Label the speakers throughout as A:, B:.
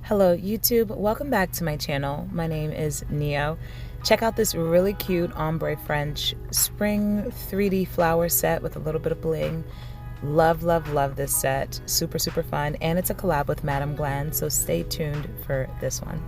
A: Hello YouTube, welcome back to my channel. My name is Neo. Check out this really cute ombre French spring 3D flower set with a little bit of bling. Love, love, love this set. Super, super fun. And it's a collab with Madame Glam, so stay tuned for this one.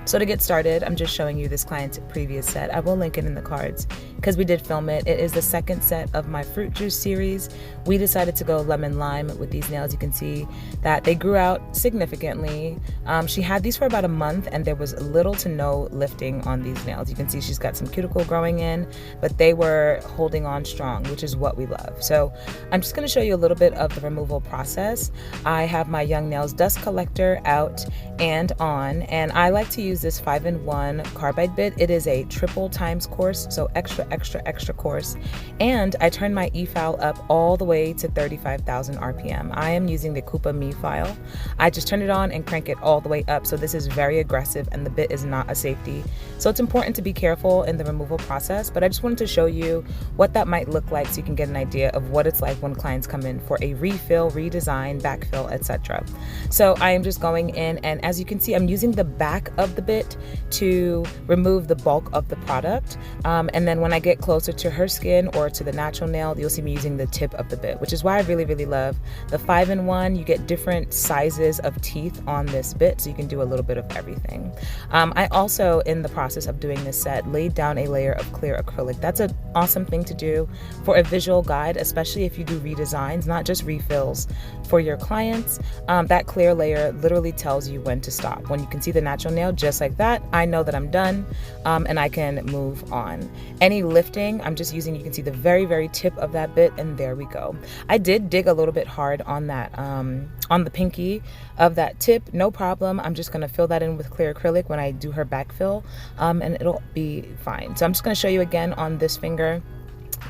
A: So to get started, I'm just showing you this client's previous set. I will link it in the cards because we did film it. It is the second set of my fruit juice series. We decided to go lemon lime with these nails. You can see that they grew out significantly. She had these for about a month and there was little to no lifting on these nails. You can see she's got some cuticle growing in, but they were holding on strong, which is what we love. So I'm just going to show you a little bit of the removal process. I have my Young Nails dust collector out and on, and I like to use this 5-in-1 carbide bit. It is a triple times coarse, so extra coarse, and I turn my e-file up all the way to 35,000 RPM. I am using the Coupa Me file. I just turn it on and crank it all the way up, so this is very aggressive and the bit is not a safety. So it's important to be careful in the removal process, but I just wanted to show you what that might look like so you can get an idea of what it's like when clients come in for a refill, redesign, backfill, etc. So I am just going in, and as you can see, I'm using the back of the bit to remove the bulk of the product, and then when I get closer to her skin or to the natural nail, you'll see me using the tip of the bit, which is why I really love the 5-in-1. You get different sizes of teeth on this bit, so you can do a little bit of everything. I also, in the process of doing this set, laid down a layer of clear acrylic. That's an awesome thing to do for a visual guide, especially if you do redesigns, not just refills for your clients. That clear layer literally tells you when to stop. When you can see the natural nail just like that, I know that I'm done, and I can move on. Any lifting, I'm just using, you can see the very tip of that bit, and there we go. I did dig a little bit hard on that, on the pinky of that tip. No problem. I'm just going to fill that in with clear acrylic when I do her backfill, and it'll be fine. So I'm just going to show you again on this finger.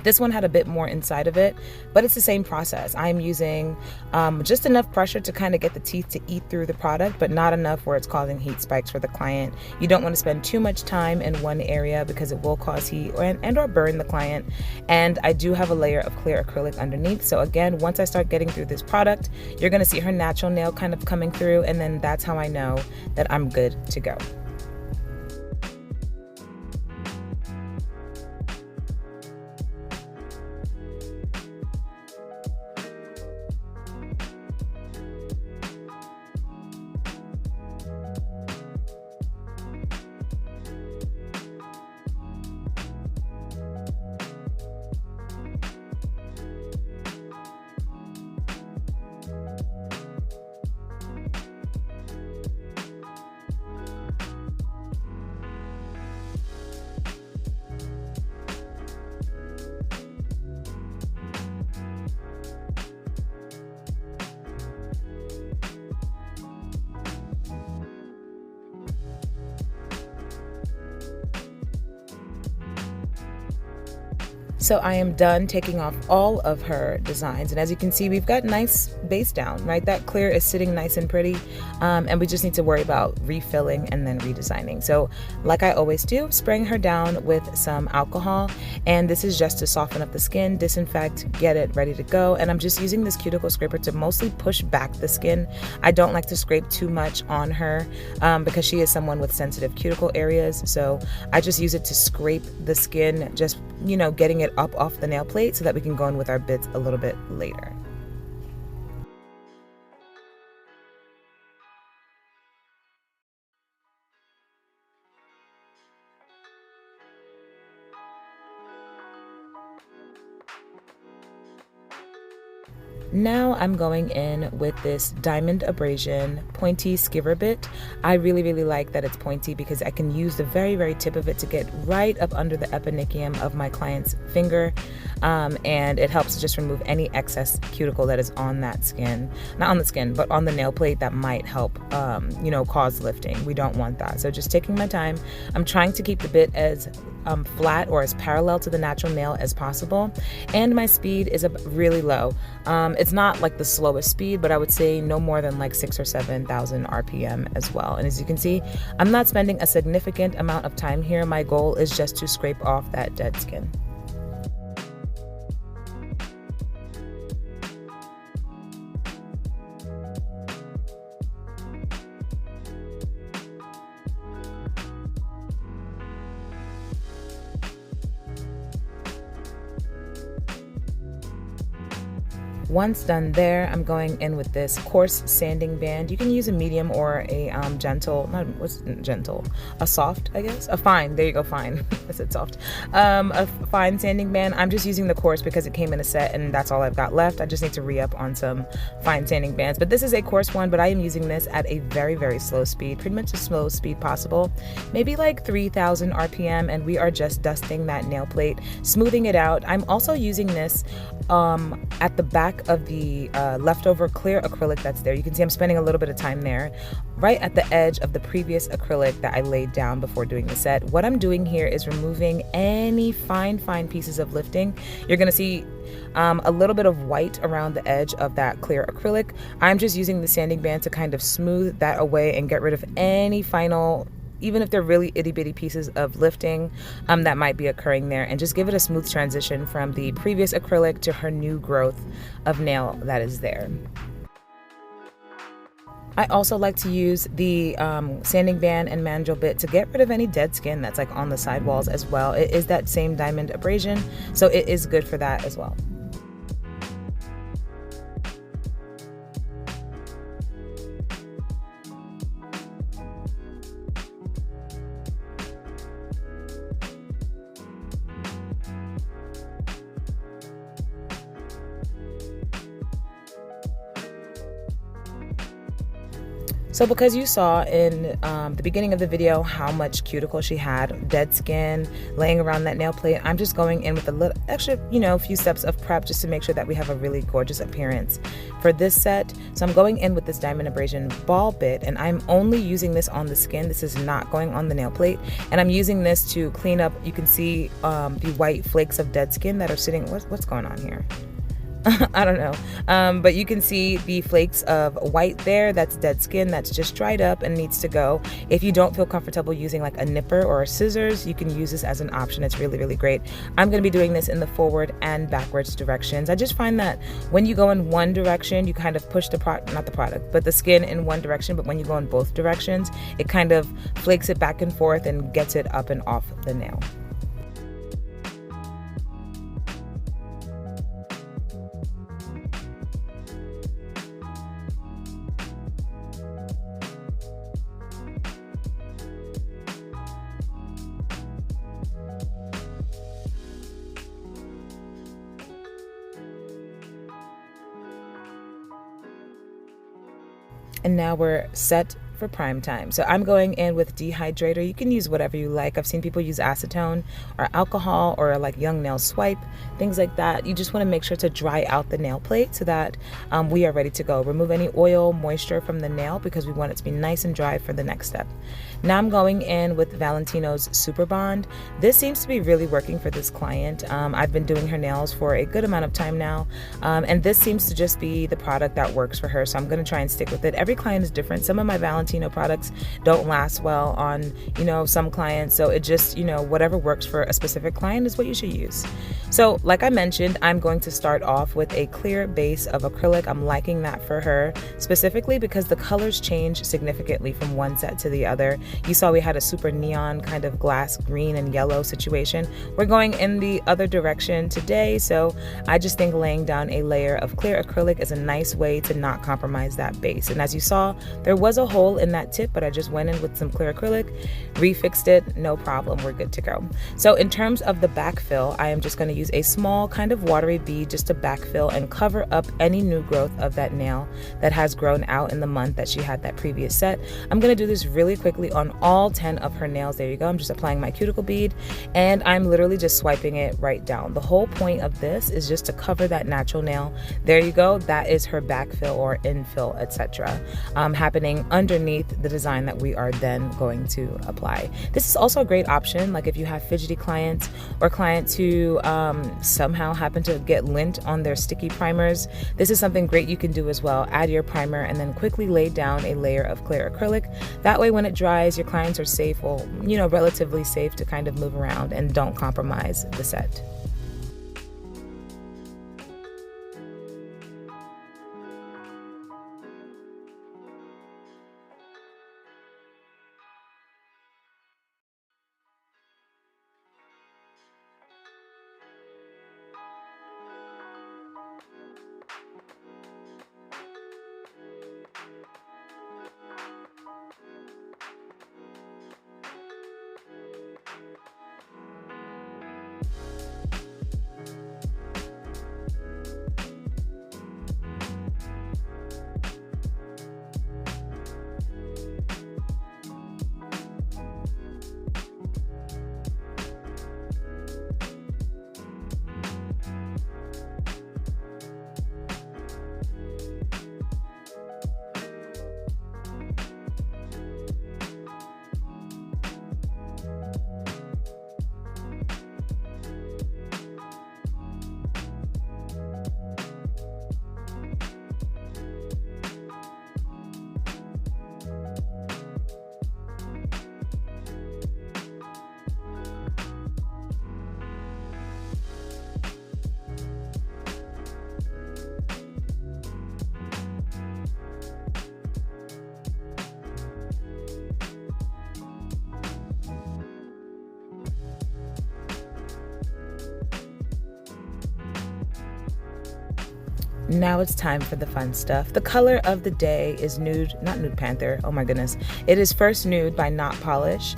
A: This one had a bit more inside of it, but it's the same process. I'm using just enough pressure to kind of get the teeth to eat through the product, but not enough where it's causing heat spikes for the client. You don't want to spend too much time in one area because it will cause heat or burn the client. And I do have a layer of clear acrylic underneath. So again, once I start getting through this product, you're going to see her natural nail kind of coming through, and then that's how I know that I'm good to go. So I am done taking off all of her designs, and as you can see, we've got nice base down, right? That clear is sitting nice and pretty, and we just need to worry about refilling and then redesigning. So like I always do, spraying her down with some alcohol, and this is just to soften up the skin, disinfect, get it ready to go. And I'm just using this cuticle scraper to mostly push back the skin. I don't like to scrape too much on her because she is someone with sensitive cuticle areas, so I just use it to scrape the skin, just, you know, getting it up off the nail plate so that we can go in with our bits a little bit later. Now I'm going in with this diamond abrasion pointy skiver bit. I really like that it's pointy because I can use the very tip of it to get right up under the eponychium of my client's finger, and it helps to just remove any excess cuticle that is on that skin, not on the skin, but on the nail plate that might help, you know, cause lifting. We don't want that. So just taking my time. I'm trying to keep the bit as flat or as parallel to the natural nail as possible, and my speed is really low. It's not like the slowest speed, but I would say no more than like 6,000 or 7,000 RPM as well. And as you can see, I'm not spending a significant amount of time here. My goal is just to scrape off that dead skin. Once done there, I'm going in with this coarse sanding band. You can use a medium or a gentle, not what's gentle, a soft, I guess, a fine. There you go, fine. I said soft. A fine sanding band. I'm just using the coarse because it came in a set and that's all I've got left. I just need to re-up on some fine sanding bands. But this is a coarse one, but I am using this at a very, very slow speed, pretty much the slowest speed possible, maybe like 3,000 RPM, and we are just dusting that nail plate, smoothing it out. I'm also using this at the back of the leftover clear acrylic that's there. You can see I'm spending a little bit of time there, right at the edge of the previous acrylic that I laid down before doing the set. What I'm doing here is removing any fine pieces of lifting. You're gonna see a little bit of white around the edge of that clear acrylic. I'm just using the sanding band to kind of smooth that away and get rid of any final, even if they're really itty bitty pieces of lifting that might be occurring there, and just give it a smooth transition from the previous acrylic to her new growth of nail that is there. I also like to use the sanding band and mandrel bit to get rid of any dead skin that's like on the sidewalls as well. It is that same diamond abrasion, so it is good for that as well. So because you saw in the beginning of the video how much cuticle she had, dead skin laying around that nail plate, I'm just going in with a little extra, few steps of prep just to make sure that we have a really gorgeous appearance for this set. So I'm going in with this diamond abrasion ball bit, and I'm only using this on the skin. This is not going on the nail plate, and I'm using this to clean up. You can see the white flakes of dead skin that are sitting. What's going on here? I don't know, but you can see the flakes of white there. That's dead skin that's just dried up and needs to go. If you don't feel comfortable using like a nipper or a scissors, you can use this as an option. It's really, really great. I'm going to be doing this in the forward and backwards directions. I just find that when you go in one direction, you kind of push the skin in one direction, but when you go in both directions, it kind of flakes it back and forth and gets it up and off the nail. And now we're set for prime time. So I'm going in with dehydrator. You can use whatever you like. I've seen people use acetone or alcohol or like Young Nail Swipe, things like that. You just want to make sure to dry out the nail plate so that we are ready to go. Remove any oil, moisture from the nail because we want it to be nice and dry for the next step. Now I'm going in with Valentino's Super Bond. This seems to be really working for this client. I've been doing her nails for a good amount of time now, and this seems to just be the product that works for her, so I'm going to try and stick with it. Every client is different. Some of my Valentino products don't last well on, some clients, so it just, whatever works for a specific client is what you should use. So like I mentioned, I'm going to start off with a clear base of acrylic. I'm liking that for her specifically because the colors change significantly from one set to the other. You saw we had a super neon kind of glass green and yellow situation. We're going in the other direction today, so I just think laying down a layer of clear acrylic is a nice way to not compromise that base. And as you saw, there was a hole in that tip, but I just went in with some clear acrylic, refixed it, no problem, we're good to go. So in terms of the backfill, I am just going to use a small kind of watery bead just to backfill and cover up any new growth of that nail that has grown out in the month that she had that previous set. I'm going to do this really quickly on all 10 of her nails. There you go. I'm just applying my cuticle bead and I'm literally just swiping it right down. The whole point of this is just to cover that natural nail. There you go. That is her backfill or infill, etc. Happening underneath the design that we are then going to apply. This is also a great option, like if you have fidgety clients or clients who somehow happen to get lint on their sticky primers. This is something great you can do as well. Add your primer and then quickly lay down a layer of clear acrylic. That way when it dries, your clients are safe, or relatively safe to kind of move around and don't compromise the set. Now it's time for the fun stuff. The color of the day is Nude, not Nude Panther, oh my goodness. It is First Nude by Not Polish.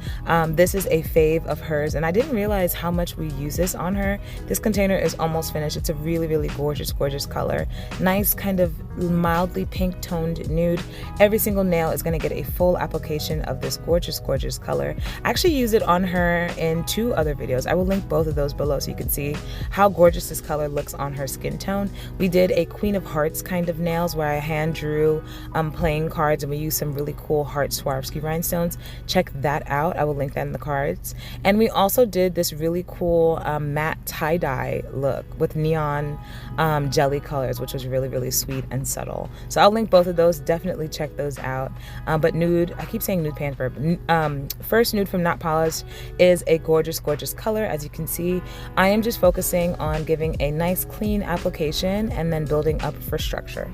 A: This is a fave of hers, and I didn't realize how much we use this on her. This container is almost finished. It's a really, really gorgeous, gorgeous color. Nice kind of mildly pink toned nude. Every single nail is gonna get a full application of this gorgeous, gorgeous color. I actually used it on her in 2 other videos. I will link both of those below so you can see how gorgeous this color looks on her skin tone. We did a Queen of Hearts kind of nails where I hand drew playing cards, and we used some really cool heart Swarovski rhinestones. Check that out. I will link that in the cards. And we also did this really cool matte tie-dye look with neon jelly colors, which was really, really sweet and subtle. So I'll link both of those. Definitely check those out. But Nude, I keep saying Nude Panther, but First Nude from Not Polished is a gorgeous, gorgeous color. As you can see, I am just focusing on giving a nice clean application and then building up for structure.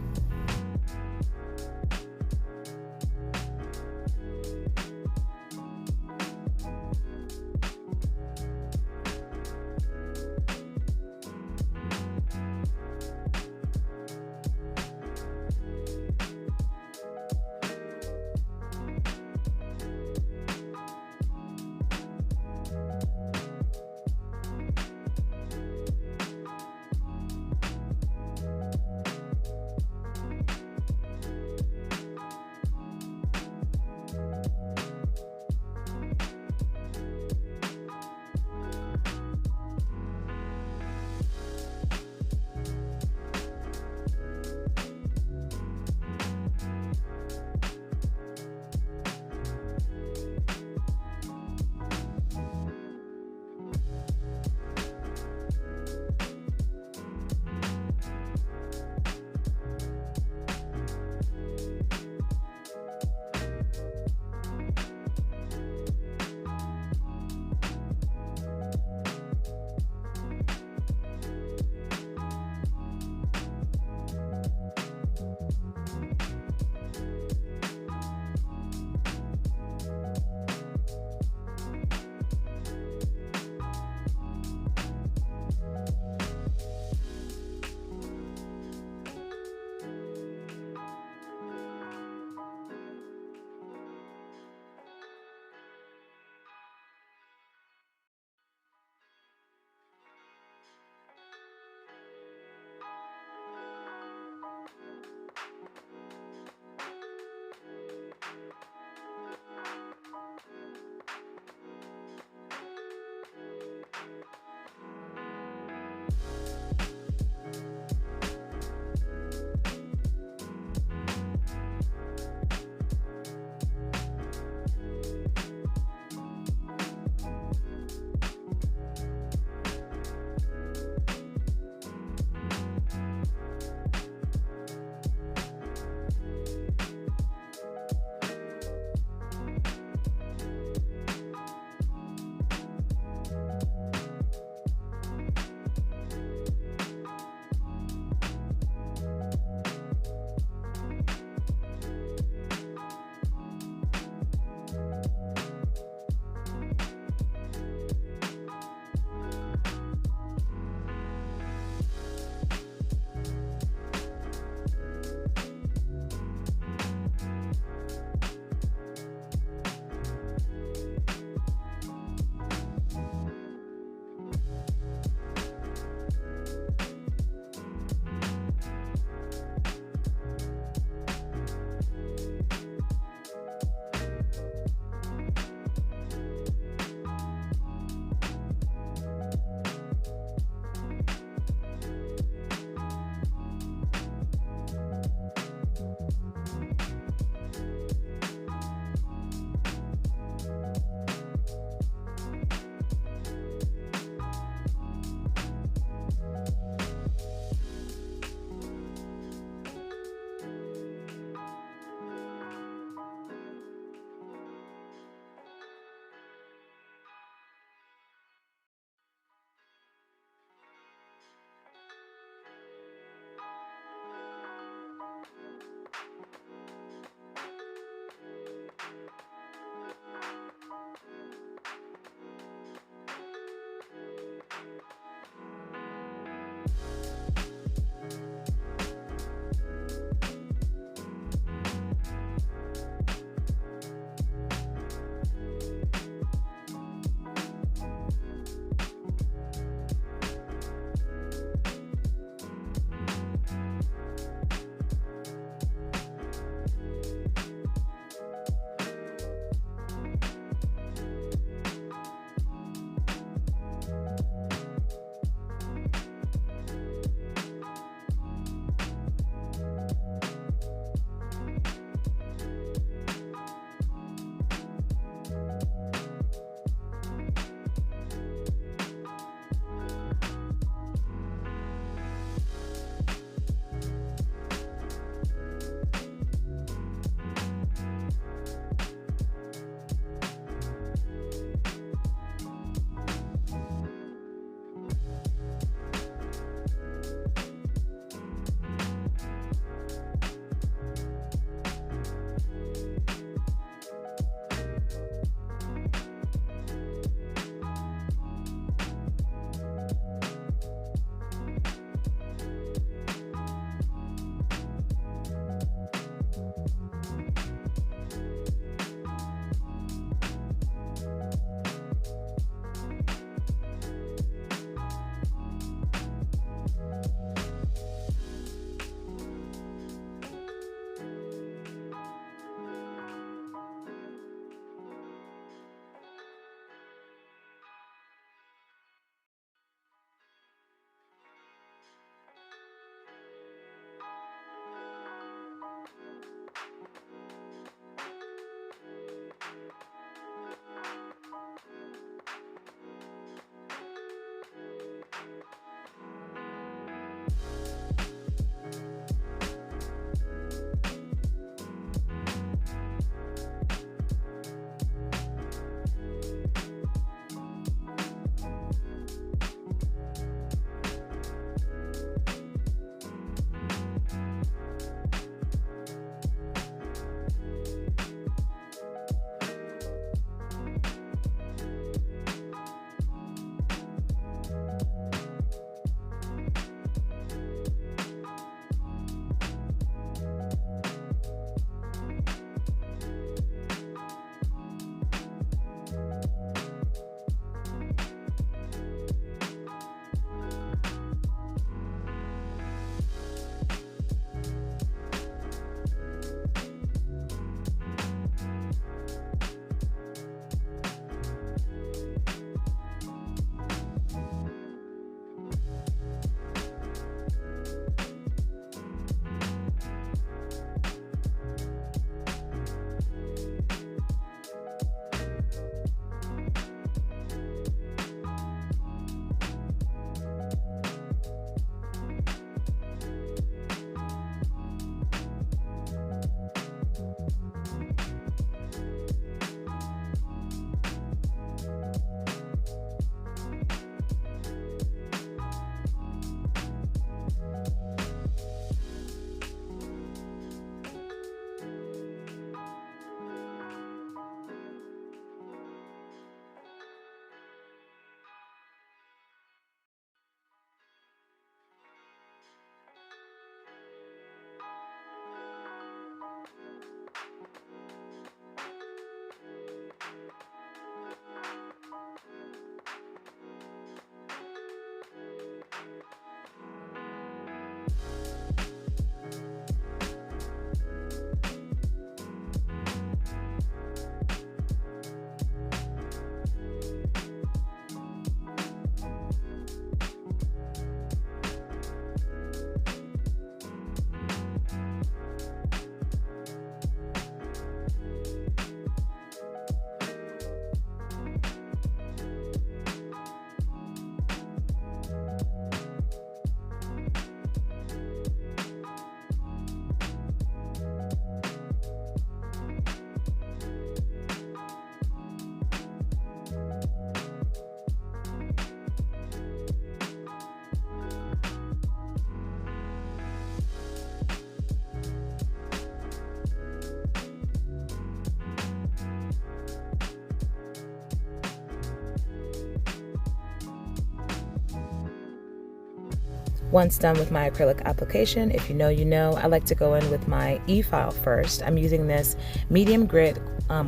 A: Once done with my acrylic application, if you know, you know, I like to go in with my e-file first. I'm using this medium grit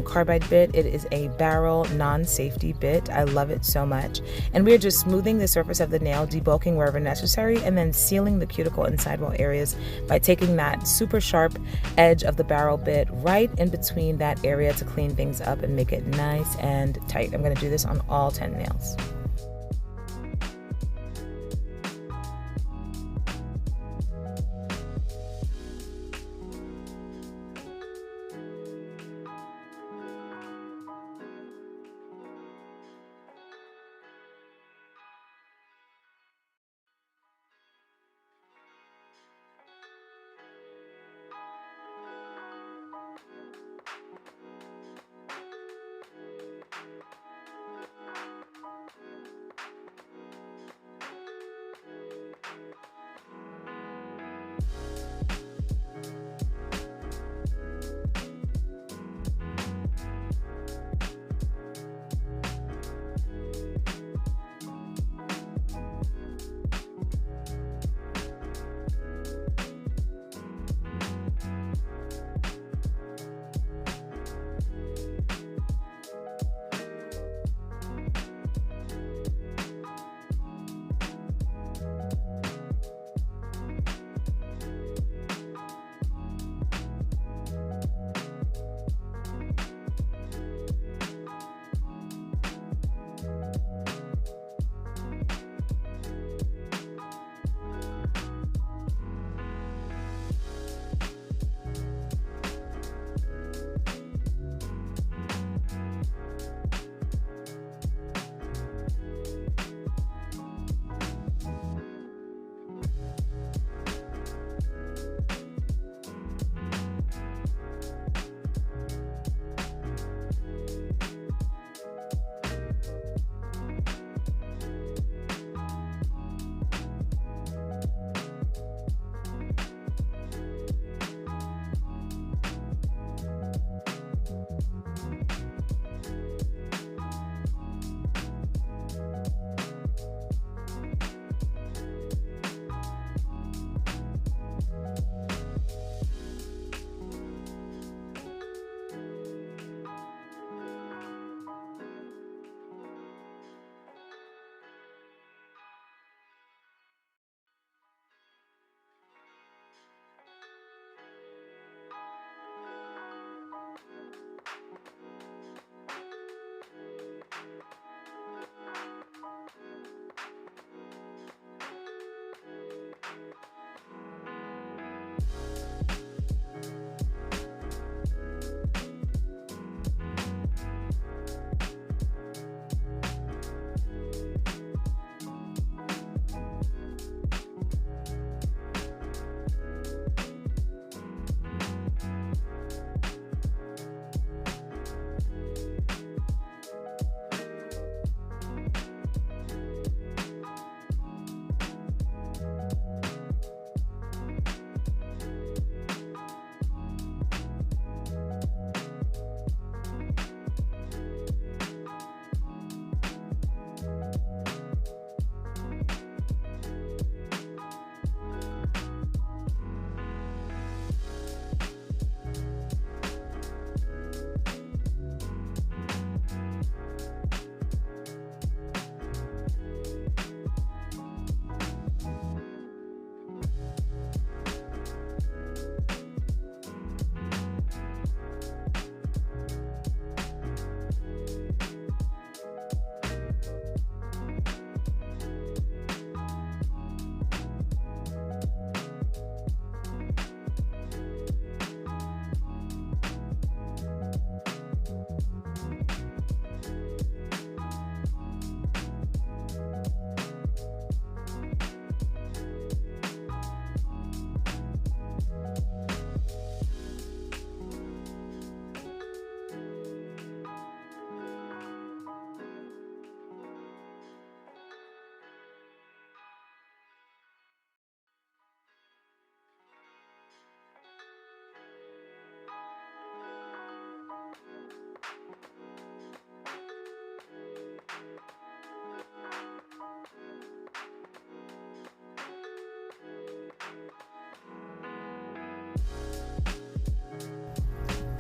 A: carbide bit. It is a barrel non-safety bit. I love it so much. And we're just smoothing the surface of the nail, debulking wherever necessary, and then sealing the cuticle and sidewall areas by taking that super sharp edge of the barrel bit right in between that area to clean things up and make it nice and tight. I'm going to do this on all 10 nails.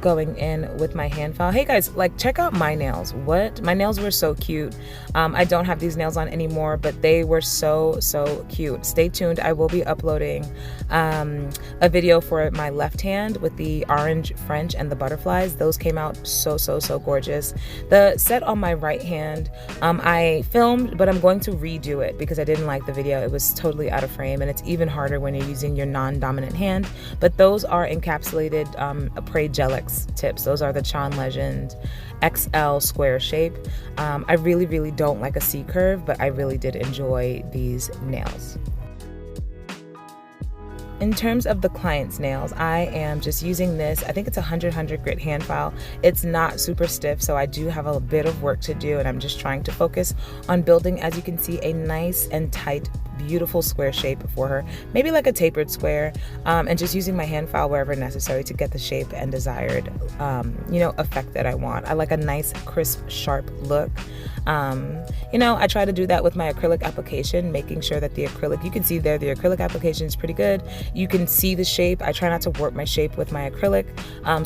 A: going in with my hand file. Hey guys, like, check out my nails. What? My nails were so cute. I don't have these nails on anymore, but they were so cute. Stay tuned. I will be uploading a video for my left hand with the orange French and the butterflies. Those came out so gorgeous. The set on my right hand, I filmed, but I'm going to redo it because I didn't like the video. It was totally out of frame, and it's even harder when you're using your non-dominant hand. But those are encapsulated Apres Gel-X tips. Those are the Chan Legend XL square shape. I really don't like a C curve, but I really did enjoy these nails. In terms of the client's nails, I am just using this. I think it's a 100 grit hand file. It's not super stiff, so I do have a bit of work to do, and I'm just trying to focus on building, as you can see, a nice and tight, beautiful square shape for her. Maybe like a tapered square, and just using my hand file wherever necessary to get the shape and desired, effect that I want. I like a nice, crisp, sharp look. I try to do that with my acrylic application, making sure that the acrylic, you can see there, the acrylic application is pretty good. You can see the shape. I try not to warp my shape with my acrylic,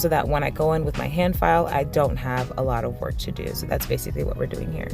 A: so that when I go in with my hand file, I don't have a lot of work to do. So that's basically what we're doing here.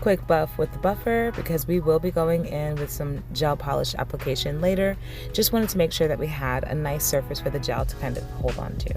A: Quick buff with the buffer because we will be going in with some gel polish application later. Just wanted to make sure that we had a nice surface for the gel to kind of hold on to.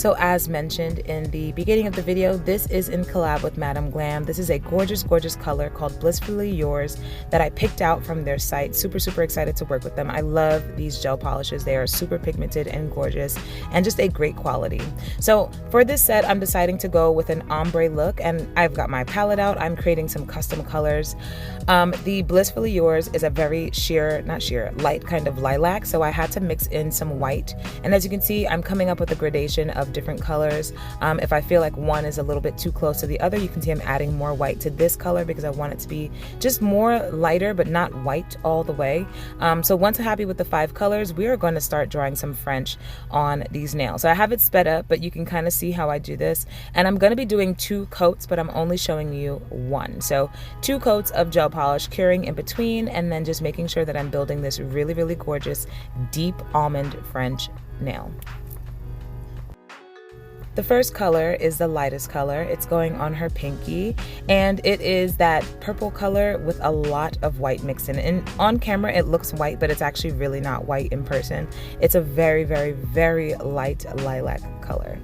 A: So as mentioned in the beginning of the video, this is in collab with Madame Glam. This is a gorgeous, gorgeous color called Blissfully Yours that I picked out from their site. Super, super excited to work with them. I love these gel polishes. They are super pigmented and gorgeous and just a great quality. So for this set, I'm deciding to go with an ombre look, and I've got my palette out. I'm creating some custom colors. The Blissfully Yours is a very light kind of lilac, so I had to mix in some white. And as you can see, I'm coming up with a gradation of different colors. If I feel like one is a little bit too close to the other, you can see I'm adding more white to this color because I want it to be just more lighter but not white all the way. So once I'm happy with the 5 colors, we are going to start drawing some French on these nails. So I have it sped up, but you can kind of see how I do this. And I'm going to be doing 2 coats, but I'm only showing you 1. So 2 coats of gel polish, curing in between, and then just making sure that I'm building this really, really gorgeous deep almond French nail. The first color is the lightest color. It's going on her pinky, and it is that purple color with a lot of white mixed in. And on camera it looks white, but it's actually really not white in person. It's a very, very, very light lilac color.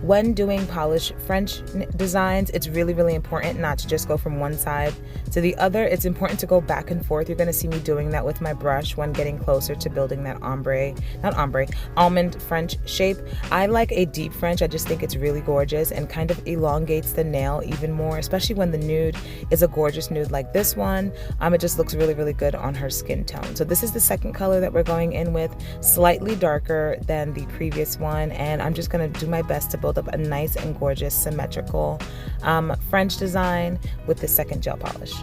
A: When doing polish French designs, it's really, really important not to just go from one side to the other. It's important to go back and forth. You're going to see me doing that with my brush when getting closer to building that almond French shape. I like a deep French. I just think it's really gorgeous and kind of elongates the nail even more, especially when the nude is a gorgeous nude like this one. It just looks really, really good on her skin tone. So this is the second color that we're going in with, slightly darker than the previous one, and I'm just going to do my best to build up a nice and gorgeous symmetrical French design with the second gel polish.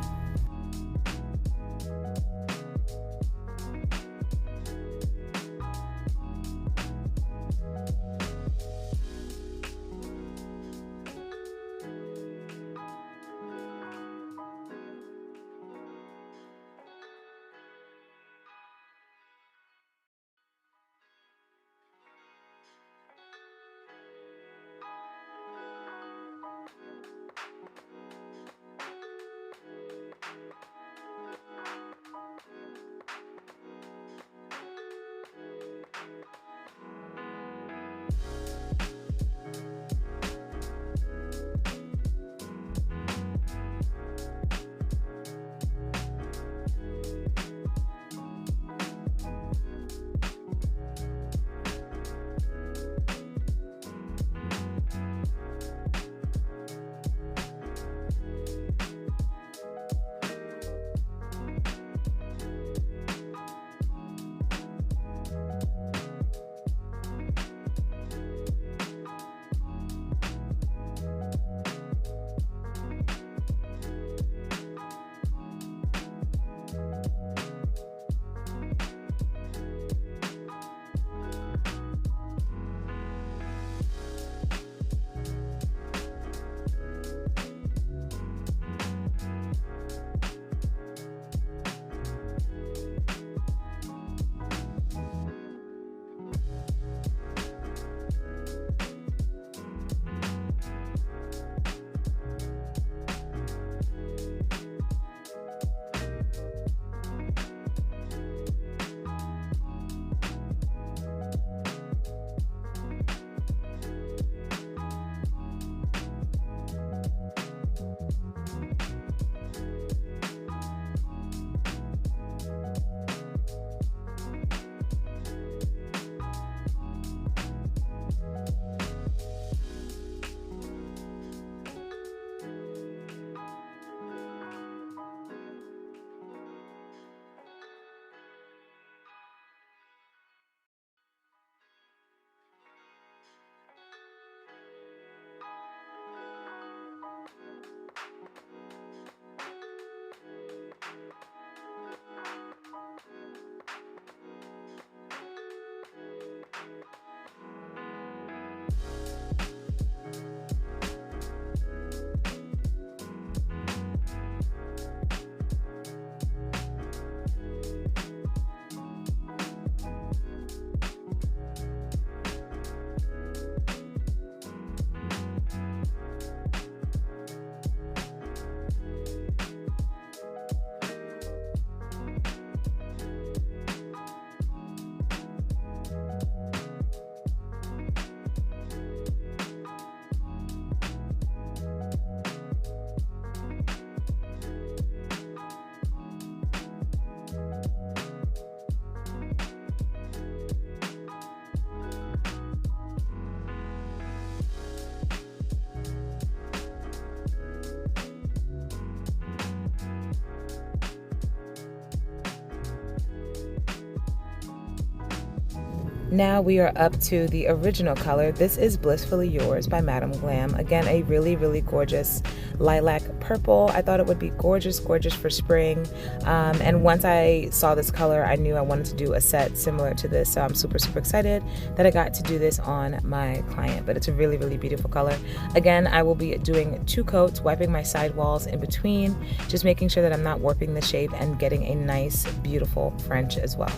A: Now we are up to the original color. This is Blissfully Yours by Madam Glam. Again, a really, really gorgeous lilac purple. I thought it would be gorgeous, gorgeous for spring. And once I saw this color, I knew I wanted to do a set similar to this. So I'm super, super excited that I got to do this on my client. But it's a really, really beautiful color. Again, I will be doing 2 coats, wiping my sidewalls in between, just making sure that I'm not warping the shape and getting a nice, beautiful French as well.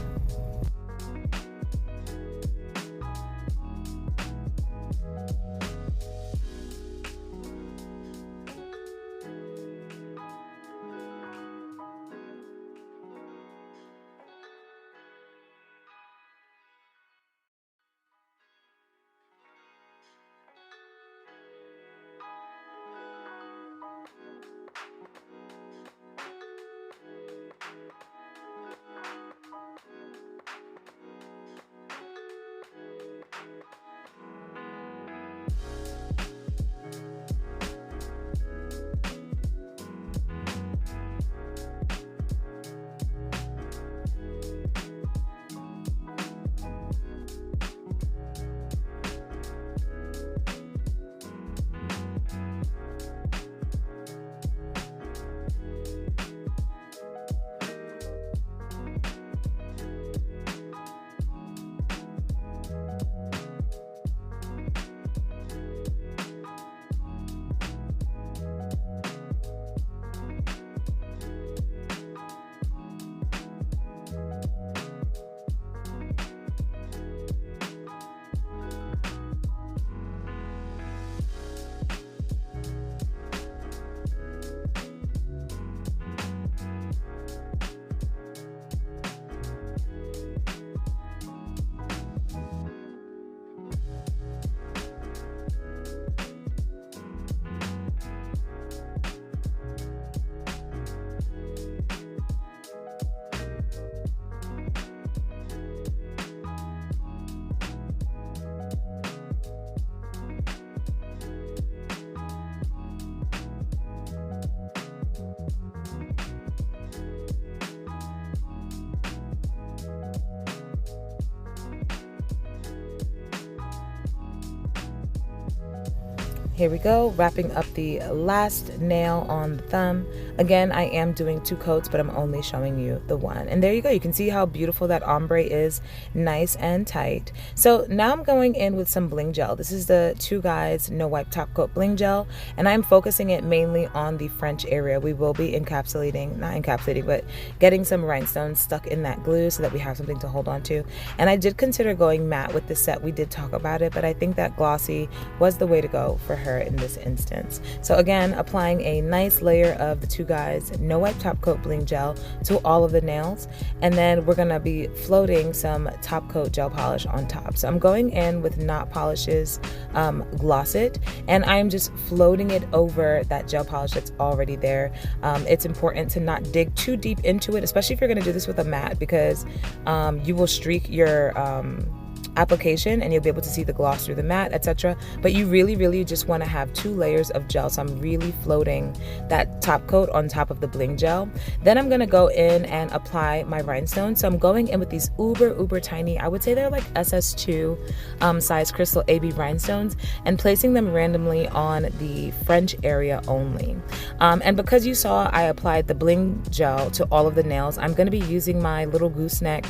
A: Here we go, wrapping up the last nail on the thumb. Again, I am doing 2 coats, but I'm only showing you the one. And there you go. You can see how beautiful that ombre is, nice and tight. So now I'm going in with some bling gel. This is the 2 Guys No Wipe Top Coat Bling Gel, and I'm focusing it mainly on the French area. We will be not encapsulating, but getting some rhinestones stuck in that glue so that we have something to hold on to. And I did consider going matte with this set. We did talk about it, but I think that glossy was the way to go for her in this instance. So again, applying a nice layer of the 2 Guys No Wipe Top Coat Bling Gel to all of the nails, and then we're gonna be floating some top coat gel polish on top. So I'm going in with Not Polish's Gloss It, and I'm just floating it over that gel polish that's already there. It's important to not dig too deep into it, especially if you're gonna do this with a matte, because you will streak your application and you'll be able to see the gloss through the matte, etc. But you really just want to have 2 layers of gel. So I'm really floating that top coat on top of the bling gel. Then I'm going to go in and apply my rhinestones. So I'm going in with these uber tiny, I would say they're like SS2 size crystal AB rhinestones, and placing them randomly on the French area only. And because you saw I applied the bling gel to all of the nails, I'm going to be using my little gooseneck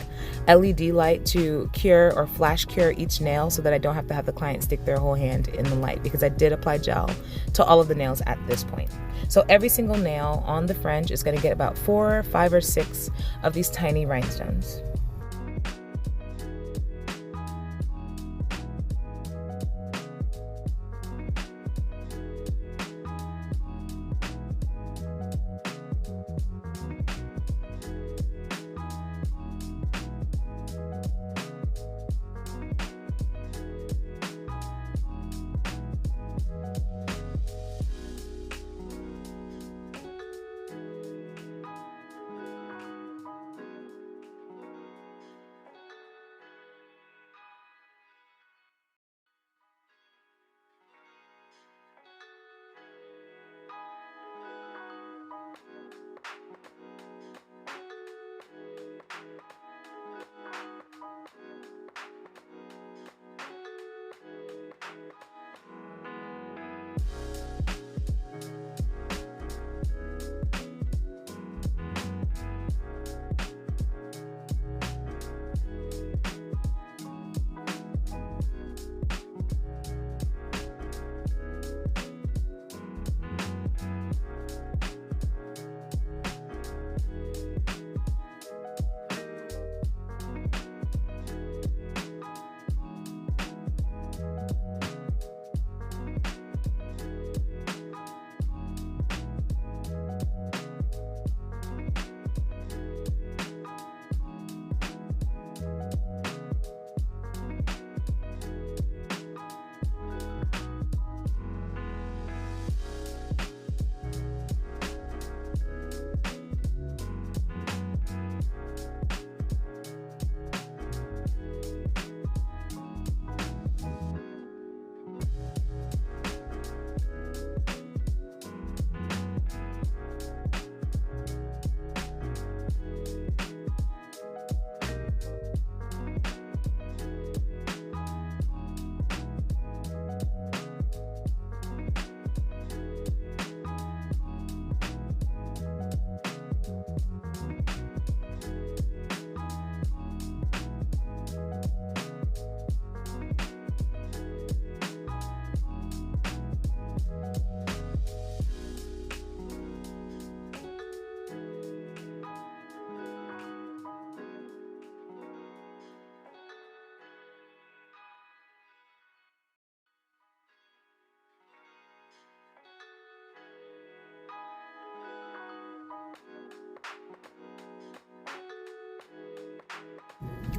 A: LED light to cure or flash cure each nail so that I don't have to have the client stick their whole hand in the light, because I did apply gel to all of the nails at this point. So every single nail on the French is going to get about 4, 5, or 6 of these tiny rhinestones.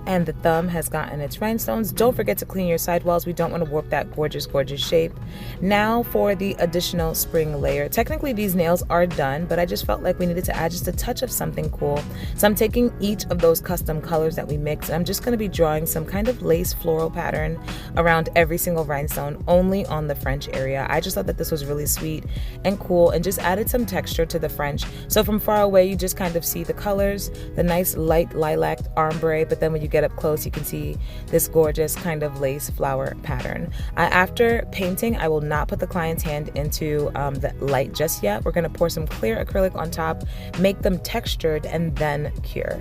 A: and the thumb has gotten its rhinestones. Don't forget to clean your sidewalls. We don't want to warp that gorgeous, gorgeous shape. Now for the additional spring layer. Technically these nails are done, but I just felt like we needed to add just a touch of something cool. So I'm taking each of those custom colors that we mixed, and I'm just going to be drawing some kind of lace floral pattern around every single rhinestone, only on the French area. I just thought that this was really sweet and cool and just added some texture to the French. So from far away, you just kind of see the colors, the nice light lilac ombre, but then when you get up close, you can see this gorgeous kind of lace flower pattern. After painting, I will not put the client's hand into the light just yet. We're going to pour some clear acrylic on top, make them textured, and then cure.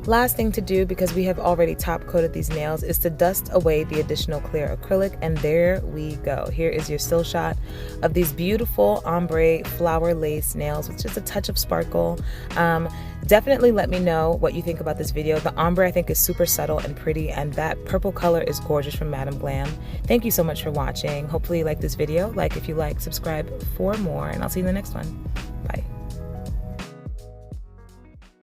A: Last thing to do, because we have already top coated these nails, is to dust away the additional clear acrylic, and there we go. Here is your still shot of these beautiful ombre flower lace nails with just a touch of sparkle. Definitely let me know what you think about this video. The ombre I think is super subtle and pretty, and that purple color is gorgeous from Madam Glam. Thank you so much for watching. Hopefully you like this video. Like if you like, subscribe for more, and I'll see you in the next one. Bye.